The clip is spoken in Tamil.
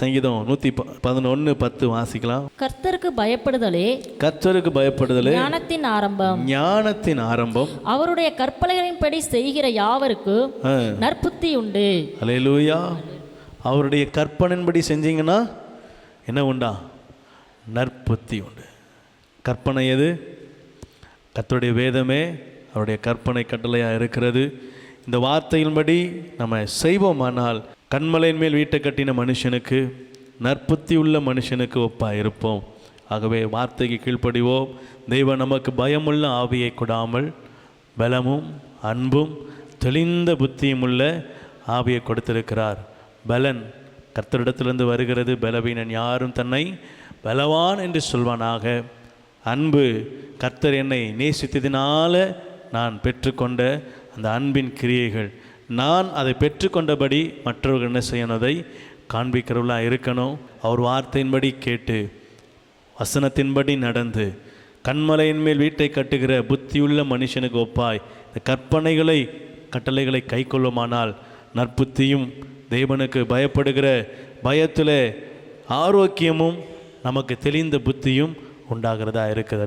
சங்கீதம் 111:10 வாசிக்கலாம். கர்த்தருக்கு பயப்படுதலே ஞானத்தின் ஆரம்பம். ஞானத்தின் ஆரம்பம். அவருடைய கற்பனைகளின்படி செய்கிற யாவருக்கு நற்புத்தி உண்டு. அல்லேலூயா. அவருடைய கற்பனையின்படி செஞ்சீங்கன்னா என்ன உண்டா? நற்புத்தி உண்டு. கற்பனை எது? கர்த்தருடைய வேதமே அவருடைய கற்பனை கட்டளையாக இருக்கிறது. இந்த வார்த்தையின்படி நம்ம செய்வோமானால் கன்மலையின் மேல் வீட்டை கட்டின மனுஷனுக்கு, நற்புத்தி உள்ள மனுஷனுக்கு ஒப்பாக இருப்போம். ஆகவே வார்த்தைக்கு கீழ்ப்படிவோம். தெய்வம் நமக்கு பயமுள்ள ஆவியை கொடாமல் பலமும் அன்பும் தெளிந்த புத்தியும் உள்ள ஆவியை கொடுத்திருக்கிறார். பலன் கர்த்தரிடத்திலிருந்து வருகிறது. பலவீனன் யாரும் தன்னை பலவான் என்று சொல்வானாக. அன்பு கர்த்தர் என்னை நேசித்ததினால நான் பெற்றுக்கொண்ட அந்த அன்பின் கிரியைகள். நான் அதை பெற்றுக்கொண்டபடி மற்றவர்கள் என்ன செய்யணுதை காண்பிக்கிறவர்களாக இருக்கணும். அவர் வார்த்தையின்படி கேட்டு வசனத்தின்படி நடந்து கன்மலையின் மேல் வீட்டை கட்டுகிற புத்தியுள்ள மனுஷனுக்கு ஒப்பாய் இந்த கட்டளைகளை கை கொள்ளுமானால் நற்புத்தியும் தேவனுக்கு பயப்படுகிற பயத்தில் ஆரோக்கியமும் நமக்கு தெளிந்த புத்தியும் உண்டாகிறதா இருக்குது.